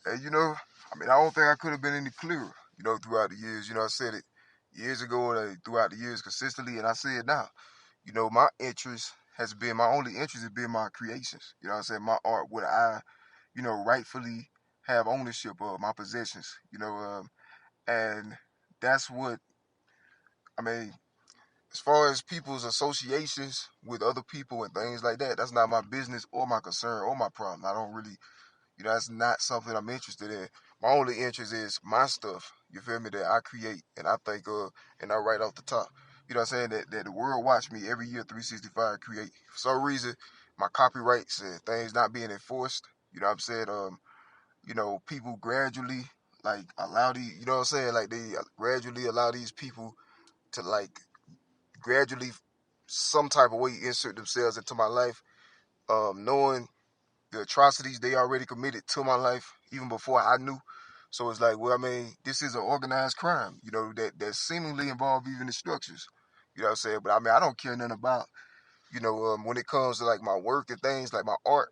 And I mean, I don't think I could have been any clearer, throughout the years. I said it years ago and throughout the years consistently, and I say it now. My only interest has been my creations. I'm saying? My art, what I, rightfully have ownership of, my possessions, and that's what, I mean, as far as people's associations with other people and things like that, that's not my business or my concern or my problem. I don't really, that's not something I'm interested in. My only interest is my stuff, you feel me, that I create and I think of and I write off the top. You know what I'm saying? That the world watch me every year 365 create. For some reason, my copyrights and things not being enforced, you know what I'm saying? People gradually like allow these, you know what I'm saying? Like they gradually allow these people to like gradually some type of way insert themselves into my life, knowing the atrocities they already committed to my life even before I knew. So it's like, well, I mean, this is an organized crime, that seemingly involve even the structures. You know what I'm saying? But I mean, I don't care nothing about, when it comes to like my work and things like my art,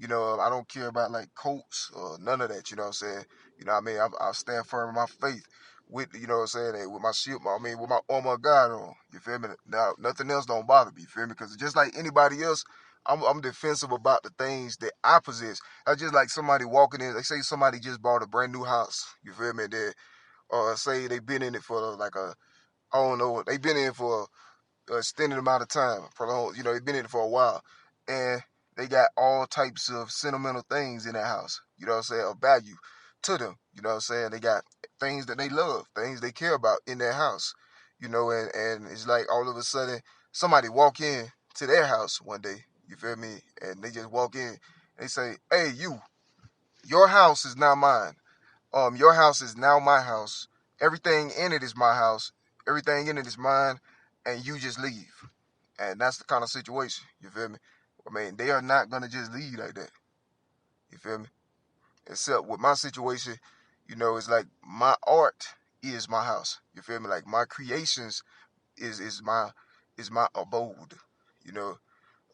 I don't care about like coats or none of that. You know what I'm saying? You know what I mean? I stand firm in my faith with, you know what I'm saying, with my shield, with my armor of God on. You feel me? Now, nothing else don't bother me. You feel me? Because just like anybody else, I'm defensive about the things that I possess. I just like somebody walking in. They say somebody just bought a brand new house. You feel me? That or say they've been in it for like I don't know. They've been in for extended amount of time, prolonged, they've been in it for a while, and they got all types of sentimental things in that house. You know what I'm saying? Of value to them. You know what I'm saying? They got things that they love, things they care about in their house. And it's like all of a sudden somebody walk in to their house one day. You feel me? And they just walk in. They say, "Hey, your house is not mine. Your house is now my house. Everything in it is my house. Everything in it is mine, and you just leave." And that's the kind of situation. You feel me? I mean, they are not gonna just leave like that. You feel me? Except with my situation, it's like my art is my house. You feel me? Like my creations is my abode. You know,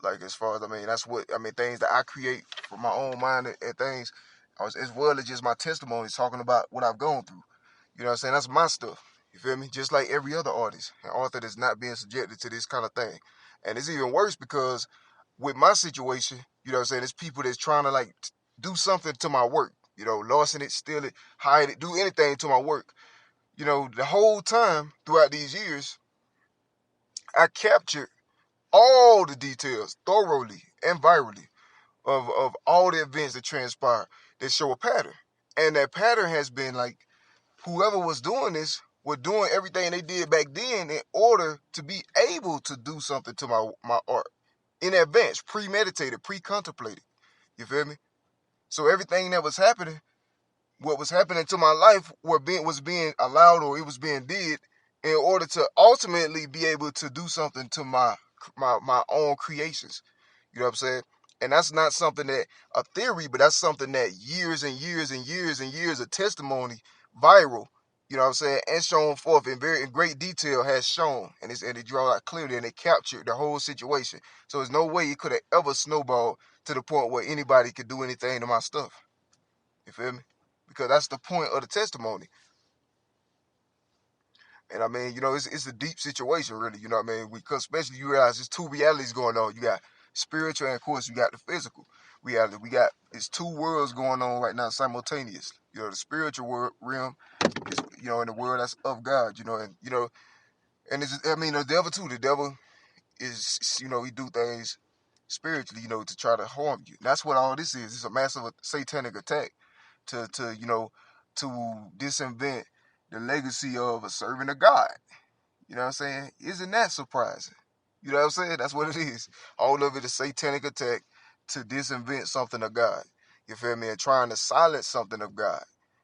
like as far as that's what things that I create from my own mind and things, as well as just my testimony talking about what I've gone through. You know what I'm saying? That's my stuff. You feel me? Just like every other artist and author that's not being subjected to this kind of thing. And it's even worse because with my situation, you know what I'm saying, it's people that's trying to like do something to my work. Larcen it, steal it, hide it, do anything to my work. The whole time throughout these years, I captured all the details thoroughly and virally of all the events that transpire that show a pattern. And that pattern has been like whoever was doing this were doing everything they did back then in order to be able to do something to my art in advance, premeditated, pre-contemplated. You feel me? So everything that was happening, what was happening to my life, was being allowed or it was being did in order to ultimately be able to do something to my own creations. You know what I'm saying? And that's not something that a theory, but that's something that years and years and years and years of testimony, viral, you know what I'm saying, and shown forth in great detail has shown, and it draw out clearly and it captured the whole situation. So there's no way it could have ever snowballed to the point where anybody could do anything to my stuff. You feel me? Because that's the point of the testimony. And it's a deep situation, really. You know what I mean? Because especially you realize there's two realities going on. You got spiritual, and of course you got the physical reality. It's two worlds going on right now simultaneously. The spiritual realm is, in the world that's of God. And the devil too. The devil is, he do things spiritually, to try to harm you. And that's what all this is. It's a massive satanic attack to disinvent the legacy of a servant of God. You know what I'm saying? Isn't that surprising? You know what I'm saying? That's what it is. All of it is satanic attack to disinvent something of God. You feel me? And trying to silence something of God.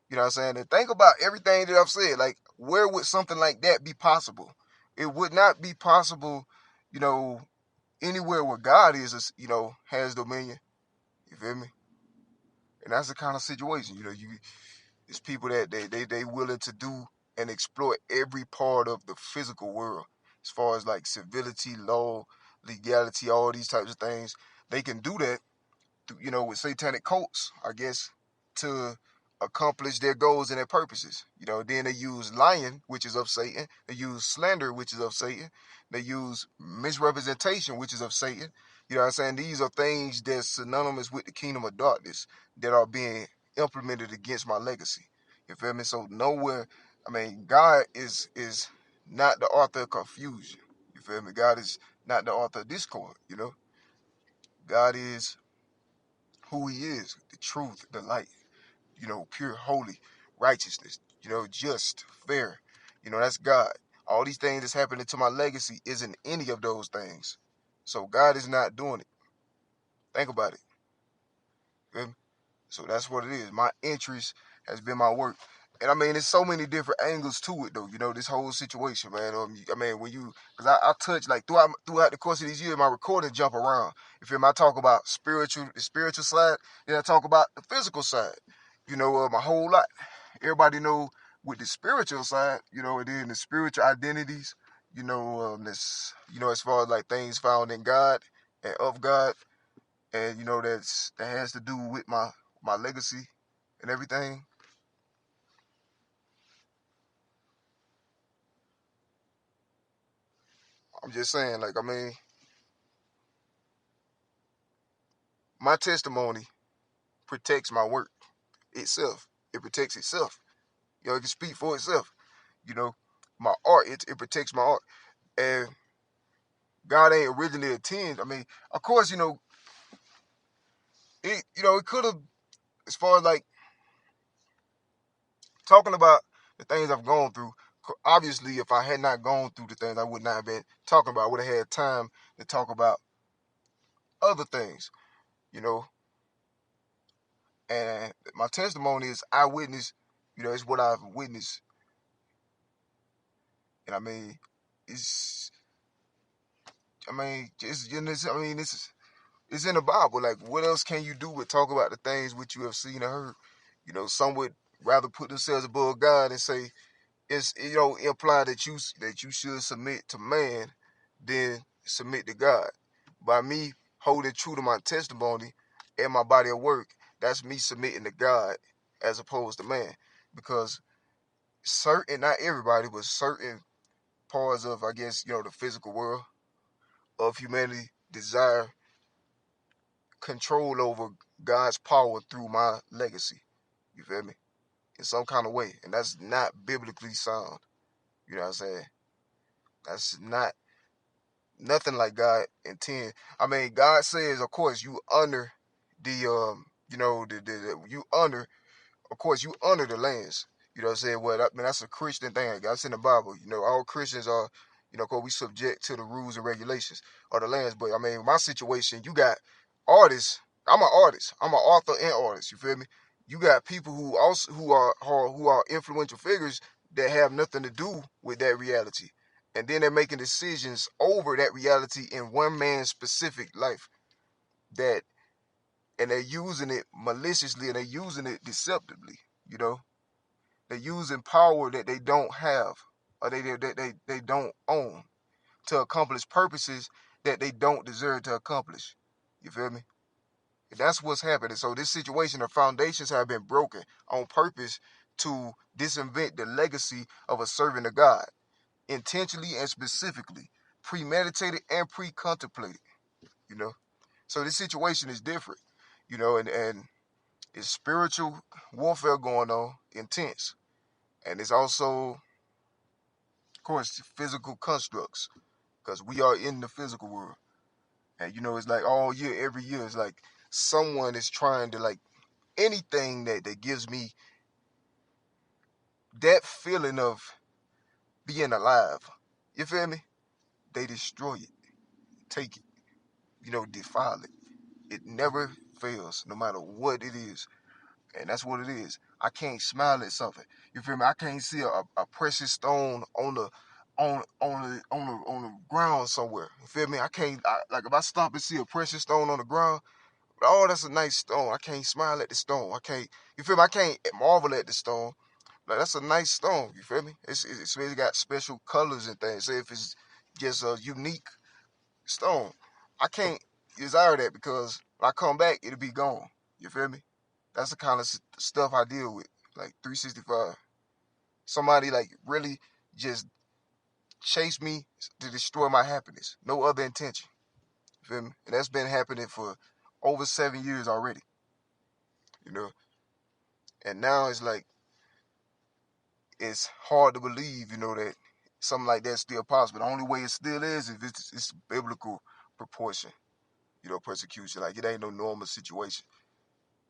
You know what I'm saying? And think about everything that I've said. Like, where would something like that be possible? It would not be possible, you know, anywhere where God is, has dominion. You feel me? And that's the kind of situation, it's people that they willing to do and exploit every part of the physical world, as far as like civility, law, legality, all these types of things. They can do that, with satanic cults, I guess, to accomplish their goals and their purposes. Then they use lying, which is of Satan. They use slander, which is of Satan. They use misrepresentation, which is of Satan. You know what I'm saying? These are things that's synonymous with the kingdom of darkness that are being implemented against my legacy. You feel me? So nowhere, God is not the author of confusion. You feel me? God is not the author of discord. God is who he is, the truth, the light, pure, holy, righteousness, just, fair. That's God. All these things that's happening to my legacy isn't any of those things. So God is not doing it. Think about it. Feel me? So that's what it is. My interest has been my work. And there's so many different angles to it, though. This whole situation, man. Because I touch like throughout the course of these years, my recording jump around. You feel me? I talk about the spiritual side, then I talk about the physical side. My whole lot. Everybody know with the spiritual side, and then the spiritual identities, this, as far as like things found in God and of God, and that has to do with my legacy and everything. I'm just saying, like, my testimony protects my work itself. It protects itself. It can speak for itself. You know, my art, it protects my art. And God ain't originally intended. Of course, it could have, as far as like talking about the things I've gone through. Obviously, if I had not gone through the things, I would not have been talking about. I would have had time to talk about other things, you know. And my testimony is eyewitness. It's what I've witnessed. And it's, just, it's in the Bible. Like, what else can you do but talk about the things which you have seen and heard? Some would rather put themselves above God and say it's imply that you should submit to man than submit to God. By me holding true to my testimony and my body of work, that's me submitting to God as opposed to man. Because not everybody, but certain parts of, I guess, the physical world of humanity desire control over God's power through my legacy. You feel me? In some kind of way. And that's not biblically sound. You know what I'm saying? That's not nothing like God intend. God says, of course, you honor the you honor, of course, you honor the lands. You know what I'm saying? Well, that's a Christian thing. That's in the Bible. All Christians are, cause we subject to the rules and regulations of the lands. But my situation, you got artists. I'm an artist. I'm an author and artist. You feel me? You got people who are influential figures that have nothing to do with that reality, and then they're making decisions over that reality in one man's specific life. That and they're using it maliciously and they're using it deceptively. You know, they're using power that they don't have or they don't own to accomplish purposes that they don't deserve to accomplish. You feel me? That's what's happening. So this situation, the foundations have been broken on purpose to disinvent the legacy of a servant of God, intentionally and specifically, premeditated and pre-contemplated. You know, so this situation is different. And it's spiritual warfare going on, intense, and it's also, of course, physical constructs because we are in the physical world. And it's like all year, every year, it's like someone is trying to like anything that gives me that feeling of being alive. You feel me? They destroy it, take it, defile it. It never fails, no matter what it is. And that's what it is. I can't smile at something. You feel me? I can't see a precious stone on the ground somewhere. You feel me? Like if I stop and see a precious stone on the ground, oh, that's a nice stone. I can't smile at the stone. I can't. You feel me? I can't marvel at the stone. Like that's a nice stone. You feel me? It's really got special colors and things. So if it's just a unique stone, I can't desire that because when I come back, it'll be gone. You feel me? That's the kind of stuff I deal with. Like 365. Somebody like really just chase me to destroy my happiness. No other intention. You feel me? And that's been happening for over 7 years already. You know. And now it's like it's hard to believe, that something like that's still possible. The only way it still is if it's biblical proportion, persecution. Like it ain't no normal situation,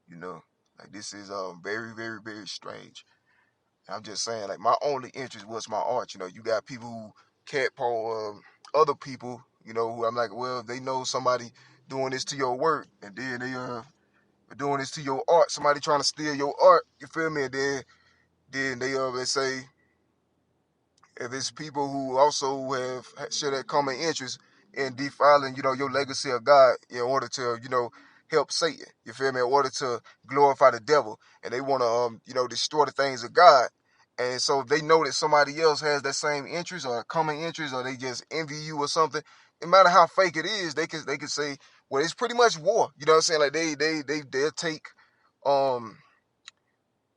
you know. Like this is very, very, very strange. I'm just saying, like my only interest was my art. You got people who catcall other people, who I'm like, well, if they know somebody doing this to your work, and then they doing this to your art, somebody trying to steal your art, you feel me? And then they say if it's people who also have share that common interest in defiling, your legacy of God in order to, help Satan. You feel me? In order to glorify the devil, and they want to, destroy the things of God. And so if they know that somebody else has that same interest or a common interest, or they just envy you or something, no matter how fake it is, they can say, well, it's pretty much war. You know what I'm saying? Like they'll take um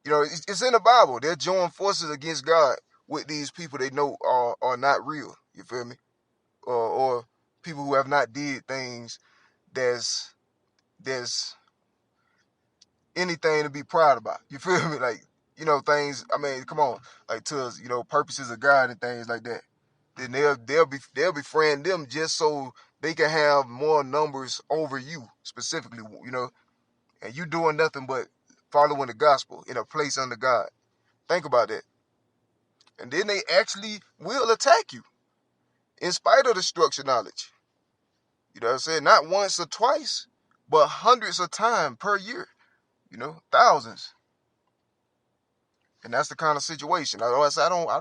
it's in the Bible. They'll join forces against God with these people they know are not real. You feel me? Or people who have not did things there's anything to be proud about. You feel me? Like, things, I mean, come on, like to purposes of God and things like that. Then they'll befriend them just so they can have more numbers over you specifically, and you doing nothing but following the gospel in a place under God. Think about that. And then they actually will attack you in spite of the structure knowledge. You know what I'm saying? Not once or twice, but hundreds of times per year. Thousands. And that's the kind of situation. I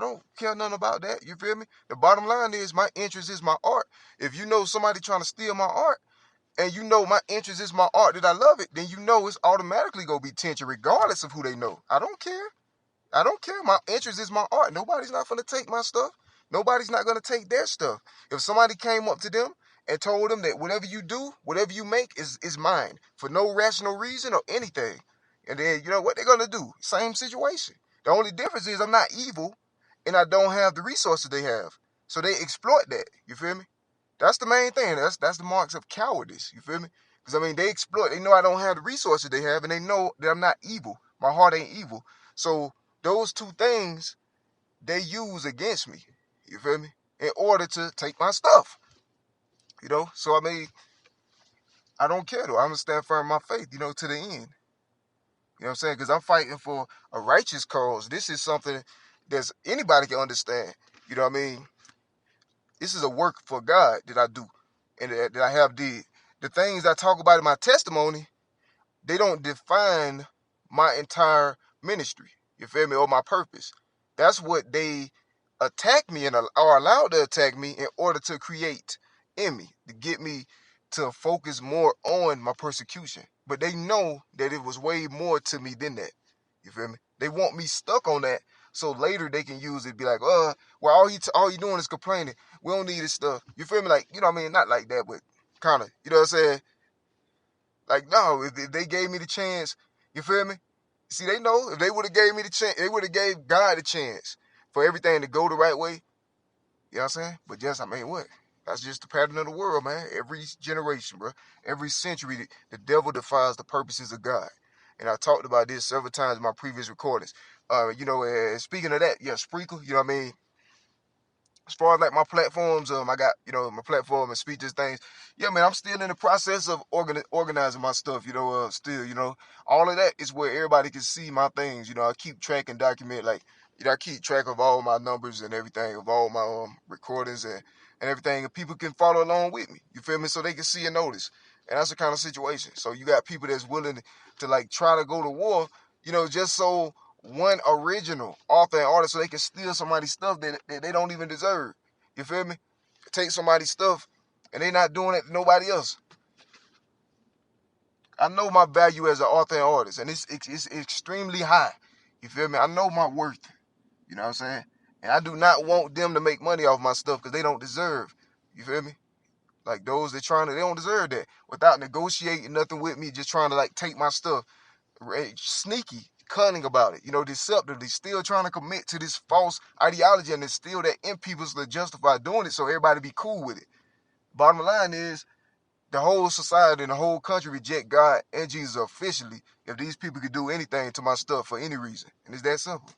don't care nothing about that. You feel me? The bottom line is my interest is my art. If you know somebody trying to steal my art, and you know my interest is my art, that I love it, then you know it's automatically gonna be tension regardless of who they know. I don't care. I don't care. My interest is my art. Nobody's not going to take my stuff. Nobody's not going to take their stuff. If somebody came up to them and told them that whatever you do, whatever you make is mine for no rational reason or anything, and then you know what they're going to do? Same situation. The only difference is I'm not evil and I don't have the resources they have. So they exploit that. You feel me? That's the main thing. That's the marks of cowardice. You feel me? Because I mean, they exploit. They know I don't have the resources they have, and they know that I'm not evil. My heart ain't evil. So those two things they use against me. You feel me? In order to take my stuff. So I mean, I don't care though. I'm gonna stand firm in my faith, to the end. You know what I'm saying? Because I'm fighting for a righteous cause. This is something that's anybody can understand. You know what I mean? This is a work for God that I do and that I have did. The things I talk about in my testimony, they don't define my entire ministry. You feel me? Or my purpose. That's what they attack me and are allowed to attack me in order to create in me, to get me to focus more on my persecution. But they know that it was way more to me than that. You feel me? They want me stuck on that so later they can use it, be like, well, all he doing is complaining. We don't need his stuff. You feel me? Like, you know what I mean? Not like that, but kind of, you know what I'm saying? Like, no, if they gave me the chance, you feel me? See, they know if they would have gave me the chance, they would have gave God the chance for everything to go the right way. You know what I'm saying? But just, I mean, what? That's just the pattern of the world, man. Every generation, bro. Every century, the devil defies the purposes of God. And I talked about this several times in my previous recordings. Speaking of that, yeah, Sprinkle, you know what I mean? As far as like my platforms, I got, my platform and speeches things. Yeah, man, I'm still in the process of organizing my stuff, still, all of that is where everybody can see my things. I keep track and document, like, I keep track of all my numbers and everything, of all my recordings and everything, and people can follow along with me. You feel me? So they can see and notice. And that's the kind of situation. So you got people that's willing to like try to go to war, just so one original author and artist so they can steal somebody's stuff that they don't even deserve. You feel me? Take somebody's stuff and they not doing it to nobody else. I know my value as an author and artist, and it's extremely high. You feel me? I know my worth. You know what I'm saying? And I do not want them to make money off my stuff because they don't deserve. You feel me? Like those they don't deserve that. Without negotiating nothing with me, just trying to like take my stuff. sneaky, cunning about it, deceptively, still trying to commit to this false ideology, and it's still that in people's to justify doing it so everybody be cool with it. Bottom line is, the whole society and the whole country reject God and Jesus officially if these people could do anything to my stuff for any reason. And it's that simple.